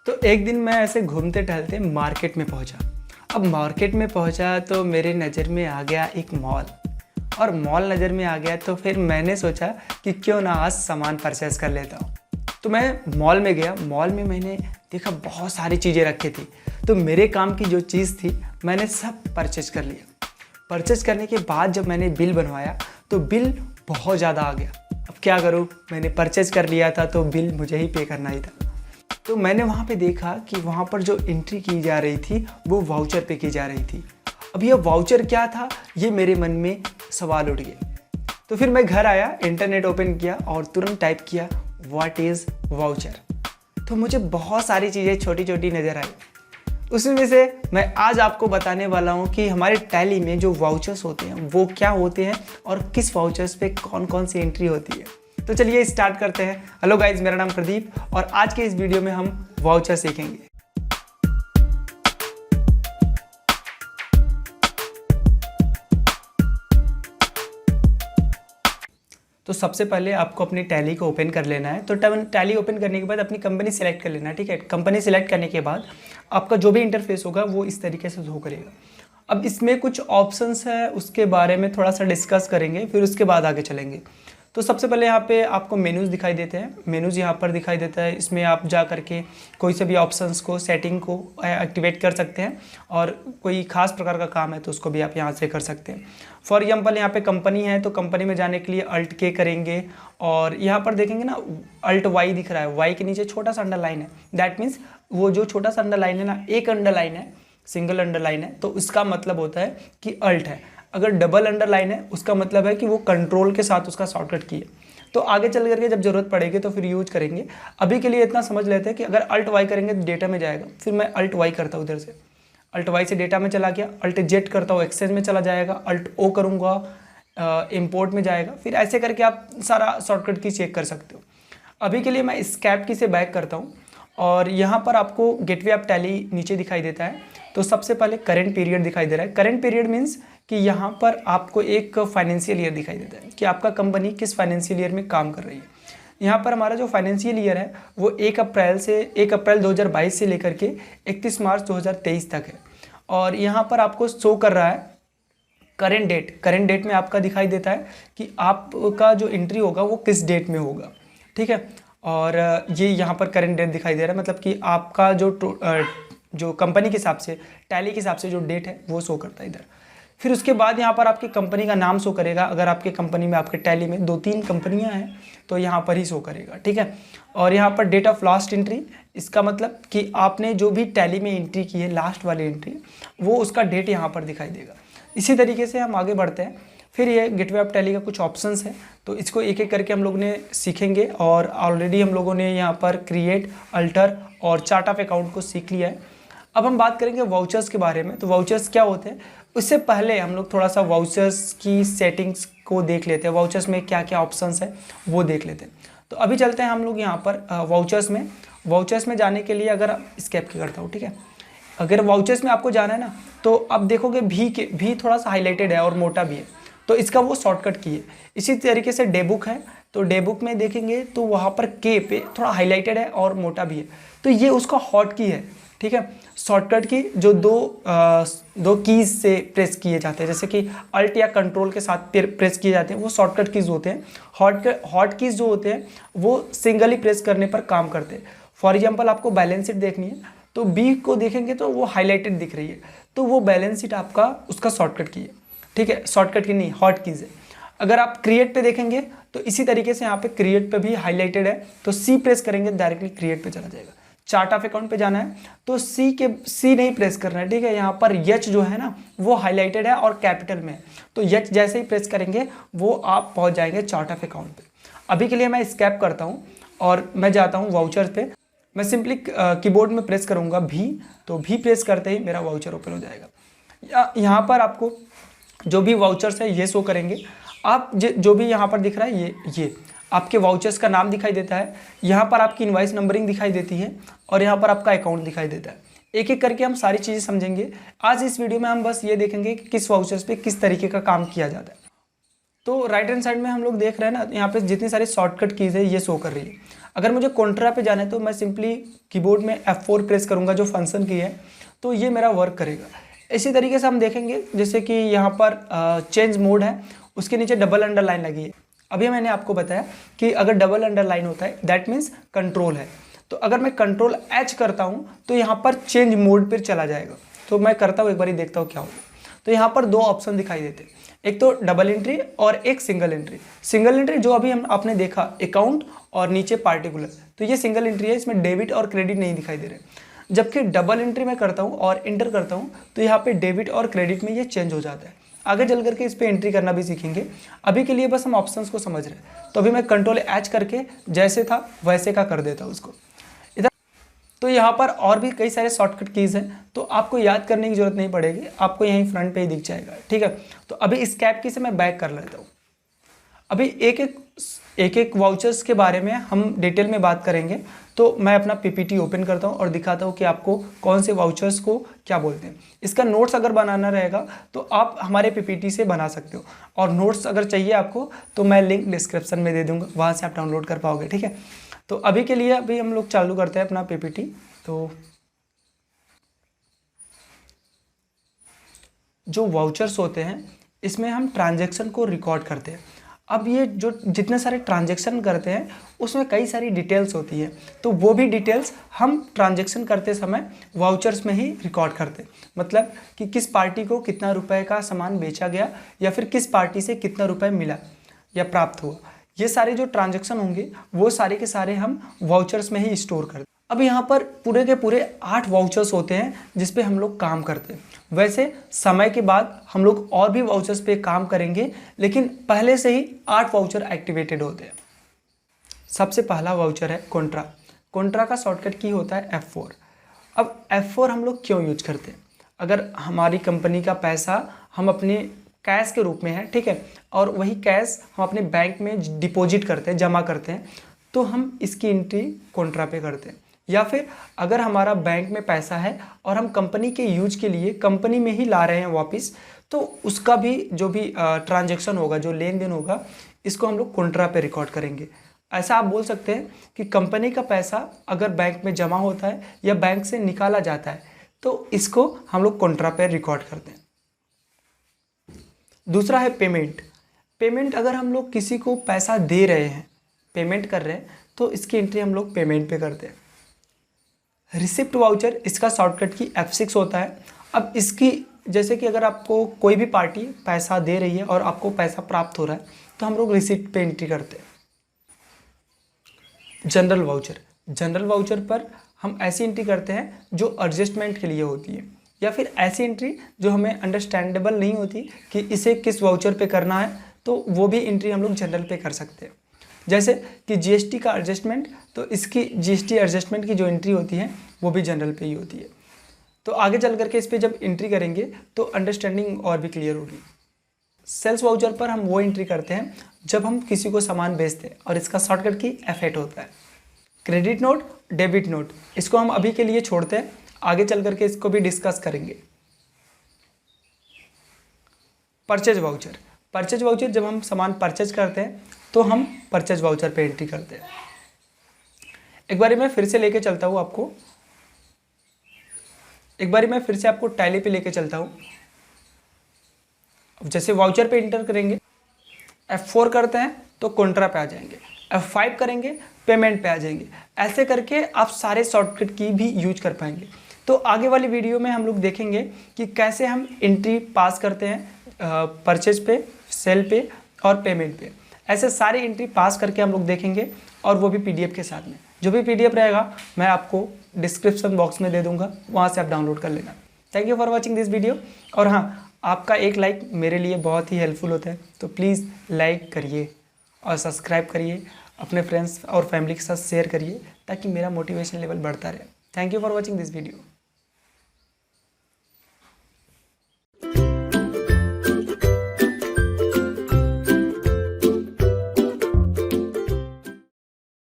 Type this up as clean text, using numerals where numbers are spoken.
तो एक दिन मैं ऐसे घूमते टहलते मार्केट में पहुंचा। अब मार्केट में पहुंचा तो मेरे नज़र में आ गया एक मॉल, और मॉल नज़र में आ गया तो फिर मैंने सोचा कि क्यों ना आज सामान परचेस कर लेता हूँ। तो मैं मॉल में गया। मॉल में मैंने देखा बहुत सारी चीज़ें रखी थी, तो मेरे काम की जो चीज़ थी मैंने सब परचेज कर लिया। परचेज करने के बाद जब मैंने बिल बनवाया तो बिल बहुत ज़्यादा आ गया। अब क्या करूँ, मैंने परचेज कर लिया था तो बिल मुझे ही पे करना ही था। तो मैंने वहाँ पे देखा कि वहाँ पर जो एंट्री की जा रही थी वो वाउचर पे की जा रही थी। अब ये वाउचर क्या था, ये मेरे मन में सवाल उठ गया। तो फिर मैं घर आया, इंटरनेट ओपन किया और तुरंत टाइप किया व्हाट इज़ वाउचर। तो मुझे बहुत सारी चीज़ें छोटी छोटी नज़र आई। उसमें से मैं आज आपको बताने वाला हूँ कि हमारे टैली में जो वाउचर्स होते हैं वो क्या होते हैं और किस वाउचर्स पे कौन कौन सी एंट्री होती है। तो चलिए स्टार्ट करते हैं। हेलो गाइज, मेरा नाम प्रदीप और आज के इस वीडियो में हम वाउचर सीखेंगे। तो सबसे पहले आपको अपनी टैली को ओपन कर लेना है। तो टैली ओपन करने के बाद अपनी कंपनी सेलेक्ट कर लेना है, ठीक है। कंपनी सेलेक्ट करने के बाद आपका जो भी इंटरफेस होगा वो इस तरीके से शो करेगा। अब इसमें कुछ ऑप्शंस है, उसके बारे में थोड़ा सा डिस्कस करेंगे, फिर उसके बाद आगे चलेंगे। तो सबसे पहले यहाँ पे आपको मेनूज़ दिखाई देते हैं। मेनूज़ यहाँ पर दिखाई देता है, इसमें आप जा करके कोई से भी ऑप्शंस को, सेटिंग को एक्टिवेट कर सकते हैं, और कोई खास प्रकार का काम है तो उसको भी आप यहाँ से कर सकते हैं। फॉर एग्जाम्पल यहाँ पे कंपनी है तो कंपनी में जाने के लिए अल्ट के करेंगे, और यहाँ पर देखेंगे ना अल्ट वाई दिख रहा है, वाई के नीचे छोटा सा अंडरलाइन है। दैट मीन्स वो जो छोटा सा अंडरलाइन है ना, एक अंडरलाइन है, सिंगल अंडरलाइन है, तो उसका मतलब होता है कि अल्ट है। अगर डबल अंडरलाइन है उसका मतलब है कि वो कंट्रोल के साथ उसका शॉर्टकट की है। तो आगे चल करके जब जरूरत पड़ेगी तो फिर यूज करेंगे। अभी के लिए इतना समझ लेते हैं कि अगर अल्ट वाई करेंगे तो डेटा में जाएगा। फिर मैं अल्ट वाई करता हूँ, इधर से अल्ट वाई से डेटा में चला गया, अल्ट जेड करता हूँ एक्सचेंज में चला जाएगा, अल्ट ओ करूँगा इम्पोर्ट में जाएगा। फिर ऐसे करके आप सारा शॉर्टकट की चेक कर सकते हो। अभी के लिए मैं स्कैप की से बैक करता हूँ, और यहाँ पर आपको गेटवे ऑफ टैली नीचे दिखाई देता है। तो सबसे पहले करंट पीरियड दिखाई दे रहा है। करंट पीरियड मीन्स कि यहाँ पर आपको एक फाइनेंशियल ईयर दिखाई देता है कि आपका कंपनी किस फाइनेंशियल ईयर में काम कर रही है। यहाँ पर हमारा जो फाइनेंशियल ईयर है वो 1 अप्रैल 2022 से लेकर के 31 मार्च 2023 तक है। और यहाँ पर आपको शो कर रहा है करेंट डेट। करेंट डेट में आपका दिखाई देता है कि आपका जो एंट्री होगा वो किस डेट में होगा, ठीक है। और ये यहाँ पर करेंट डेट दिखाई दे रहा है, मतलब कि आपका जो कंपनी के हिसाब से, टैली के हिसाब से जो डेट है वो शो करता है इधर। फिर उसके बाद यहाँ पर आपकी कंपनी का नाम शो करेगा। अगर आपके कंपनी में, आपके टैली में 2-3 कंपनियाँ हैं तो यहाँ पर ही शो करेगा, ठीक है। और यहाँ पर डेट ऑफ लास्ट एंट्री, इसका मतलब कि आपने जो भी टैली में एंट्री की है, लास्ट वाली एंट्री, वो उसका डेट यहाँ पर दिखाई देगा। इसी तरीके से हम आगे बढ़ते हैं। फिर ये गेटवे ऑफ टैली का कुछ ऑप्शंस है, तो इसको एक एक करके हम लोग ने सीखेंगे। और ऑलरेडी हम लोगों ने यहाँ पर क्रिएट, अल्टर और चार्ट ऑफ अकाउंट को सीख लिया है। अब हम बात करेंगे वाउचर्स के बारे में। तो वाउचर्स क्या होते हैं, उससे पहले हम लोग थोड़ा सा वाउचर्स की सेटिंग्स को देख लेते हैं। वाउचर्स में क्या क्या ऑप्शंस है वो देख लेते हैं। तो अभी चलते हैं हम लोग यहाँ पर वाउचर्स में। वाउचर्स में जाने के लिए अगर स्केप की करता हूँ, ठीक है। अगर वाउचर्स में आपको जाना है ना, तो अब देखोगे भी थोड़ा सा हाईलाइटेड है और मोटा भी है, तो इसका वो शॉर्टकट की है। इसी तरीके से डेबुक है, तो डेबुक में देखेंगे तो वहाँ पर के पे थोड़ा हाईलाइटेड है और मोटा भी है, तो ये उसका हॉट की है, ठीक है। शॉर्टकट की जो दो कीज से प्रेस किए जाते हैं, जैसे कि अल्ट या कंट्रोल के साथ प्रेस किए जाते हैं, वो शॉर्टकट कीज होते हैं। हॉट कीज जो होते हैं वो सिंगली प्रेस करने पर काम करते हैं। फॉर एग्जांपल आपको बैलेंस शीट देखनी है, तो बी को देखेंगे तो वो हाईलाइटेड दिख रही है, तो वो बैलेंस शीट आपका उसका शॉर्टकट की है, ठीक है। शॉर्टकट की नहीं, हॉट कीज है। अगर आप क्रिएट पे देखेंगे तो इसी तरीके से यहाँ पे क्रिएट पे भी हाईलाइटेड है, तो सी प्रेस करेंगे डायरेक्टली क्रिएट पे चला जाएगा। चार्ट ऑफ अकाउंट पे जाना है तो सी नहीं प्रेस करना है, ठीक है। यहाँ पर एच जो है ना वो हाईलाइटेड है और कैपिटल में है, तो एच जैसे ही प्रेस करेंगे वो आप पहुँच जाएंगे चार्ट ऑफ अकाउंट पे। अभी के लिए मैं स्कैप करता हूँ और मैं जाता हूँ वाउचर पे। मैं सिंपली कीबोर्ड में प्रेस करूँगा भी, तो भी प्रेस करते ही मेरा वाउचर ओपन हो जाएगा। यहाँ पर आपको जो भी वाउचर्स है ये शो करेंगे। आप जो भी यहाँ पर दिख रहा है ये आपके वाउचर्स का नाम दिखाई देता है। यहाँ पर आपकी इनवाइस नंबरिंग दिखाई देती है, और यहाँ पर आपका अकाउंट दिखाई देता है। एक एक करके हम सारी चीज़ें समझेंगे। आज इस वीडियो में हम बस ये देखेंगे कि किस वाउचर्स पे किस तरीके का काम किया जाता है। तो राइट हैंड साइड में हम लोग देख रहे हैं ना, यहाँ पे जितनी सारी शॉर्टकट कीज है ये शो कर रही है। अगर मुझे कॉन्ट्रा पे जाना है तो मैं सिंपली कीबोर्ड में F4 प्रेस करूँगा, जो फंक्शन की है, तो ये मेरा वर्क करेगा। इसी तरीके से हम देखेंगे, जैसे कि यहाँ पर चेंज मोड है, उसके नीचे डबल अंडरलाइन लगी है। अभी मैंने आपको बताया कि अगर डबल अंडरलाइन होता है दैट मीन्स कंट्रोल है। तो अगर मैं कंट्रोल H करता हूँ तो यहाँ पर चेंज मोड पर चला जाएगा। तो मैं करता हूँ, एक बार देखता हूँ क्या होगा। तो यहाँ पर दो ऑप्शन दिखाई देते हैं, एक तो डबल एंट्री और एक सिंगल एंट्री। सिंगल एंट्री जो अभी हम आपने देखा अकाउंट और नीचे पार्टिकुलर, तो ये सिंगल एंट्री है, इसमें डेबिट और क्रेडिट नहीं दिखाई दे रहे। जबकि डबल एंट्री में करता हूँ और इंटर करता हूँ तो यहाँ पे डेबिट और क्रेडिट में ये चेंज हो जाता है। आगे चल करके इस पर एंट्री करना भी सीखेंगे, अभी के लिए बस हम ऑप्शंस को समझ रहे हैं। तो अभी मैं कंट्रोल H करके जैसे था वैसे का कर देता हूँ उसको इधर। तो यहाँ पर और भी कई सारे शॉर्टकट कीज़ हैं, तो आपको याद करने की जरूरत नहीं पड़ेगी, आपको यहीं फ्रंट पे ही दिख जाएगा, ठीक है। तो अभी स्कैप की से मैं बैक कर लेता हूँ। अभी एक एक वाउचर्स के बारे में हम डिटेल में बात करेंगे। तो मैं अपना पीपीटी ओपन करता हूँ और दिखाता हूँ कि आपको कौन से वाउचर्स को क्या बोलते हैं। इसका नोट्स अगर बनाना रहेगा तो आप हमारे पीपीटी से बना सकते हो, और नोट्स अगर चाहिए आपको तो मैं लिंक डिस्क्रिप्शन में दे दूँगा, वहाँ से आप डाउनलोड कर पाओगे, ठीक है। तो अभी के लिए अभी हम लोग चालू करते हैं अपना पीपीटी। तो जो वाउचर्स होते हैं इसमें हम ट्रांजैक्शन को रिकॉर्ड करते हैं। अब ये जो जितने सारे ट्रांजैक्शन करते हैं उसमें कई सारी डिटेल्स होती है, तो वो भी डिटेल्स हम ट्रांजैक्शन करते समय वाउचर्स में ही रिकॉर्ड करते हैं। मतलब कि किस पार्टी को कितना रुपए का सामान बेचा गया, या फिर किस पार्टी से कितना रुपए मिला या प्राप्त हुआ, ये सारे जो ट्रांजैक्शन होंगे वो सारे के सारे हम वाउचर्स में ही स्टोर करते हैं। अब यहाँ पर पूरे के पूरे 8 वाउचर्स होते हैं जिस पे हम लोग काम करते हैं। वैसे समय के बाद हम लोग और भी वाउचर्स पे काम करेंगे, लेकिन पहले से ही 8 वाउचर एक्टिवेटेड होते हैं। सबसे पहला वाउचर है कॉन्ट्रा। कॉन्ट्रा का शॉर्टकट की होता है F4। अब F4 हम लोग क्यों यूज करते हैं? अगर हमारी कंपनी का पैसा हम अपने कैश के रूप में है, ठीक है, और वही कैश हम अपने बैंक में डिपॉजिट करते हैं, जमा करते हैं, तो हम इसकी एंट्री कॉन्ट्रा पे करते हैं। या फिर अगर हमारा बैंक में पैसा है और हम कंपनी के यूज के लिए कंपनी में ही ला रहे हैं वापस, तो उसका भी जो भी ट्रांजैक्शन होगा, जो लेन देन होगा, इसको हम लोग कॉन्ट्रा पे रिकॉर्ड करेंगे। ऐसा आप बोल सकते हैं कि कंपनी का पैसा अगर बैंक में जमा होता है या बैंक से निकाला जाता है तो इसको हम लोग कॉन्ट्रा पे रिकॉर्ड करते हैं। दूसरा है पेमेंट। पेमेंट अगर हम लोग किसी को पैसा दे रहे हैं, पेमेंट कर रहे हैं, तो इसकी एंट्री हम लोग पेमेंट पे करते हैं। रिसिप्ट वाउचर, इसका शॉर्टकट की F6 होता है। अब इसकी जैसे कि अगर आपको कोई भी पार्टी पैसा दे रही है और आपको पैसा प्राप्त हो रहा है तो हम लोग रिसिप्ट पे एंट्री करते हैं। जनरल वाउचर, जनरल वाउचर पर हम ऐसी एंट्री करते हैं जो एडजस्टमेंट के लिए होती है, या फिर ऐसी एंट्री जो हमें अंडरस्टैंडेबल नहीं होती कि इसे किस वाउचर पे करना है, तो वो भी एंट्री हम लोग जनरल पे कर सकते हैं। जैसे कि जीएसटी का एडजस्टमेंट, तो इसकी जीएसटी एडजस्टमेंट की जो एंट्री होती है वो भी जनरल पे ही होती है। तो आगे चल करके इस पर जब एंट्री करेंगे तो अंडरस्टैंडिंग और भी क्लियर होगी। सेल्स वाउचर पर हम वो एंट्री करते हैं जब हम किसी को सामान बेचते हैं, और इसका शॉर्टकट की F8 होता है। क्रेडिट नोट, डेबिट नोट, इसको हम अभी के लिए छोड़ते हैं, आगे चल करके इसको भी डिस्कस करेंगे। परचेज वाउचर, परचेज वाउचर जब हम सामान परचेज करते हैं तो हम परचेज वाउचर पे एंट्री करते हैं। एक बारी मैं फिर से लेके चलता हूँ आपको, टैली पे लेके चलता हूँ। अब जैसे वाउचर पे एंटर करेंगे, F4 करते हैं तो कॉन्ट्रा पे आ जाएंगे, F5 करेंगे पेमेंट पे आ जाएंगे। ऐसे करके आप सारे शॉर्टकट की भी यूज कर पाएंगे। तो आगे वाली वीडियो में हम लोग देखेंगे कि कैसे हम एंट्री पास करते हैं परचेज पे, सेल पे और पेमेंट पे। ऐसे सारी एंट्री पास करके हम लोग देखेंगे, और वो भी PDF के साथ में। जो भी PDF रहेगा मैं आपको डिस्क्रिप्शन बॉक्स में दे दूंगा, वहाँ से आप डाउनलोड कर लेना। Thank you for watching this video. और हाँ, आपका एक लाइक मेरे लिए बहुत ही हेल्पफुल होता है, तो प्लीज़ लाइक करिए और सब्सक्राइब करिए, अपने फ्रेंड्स और फैमिली के साथ शेयर करिए ताकि मेरा मोटिवेशन लेवल बढ़ता रहे। Thank you for watching this video.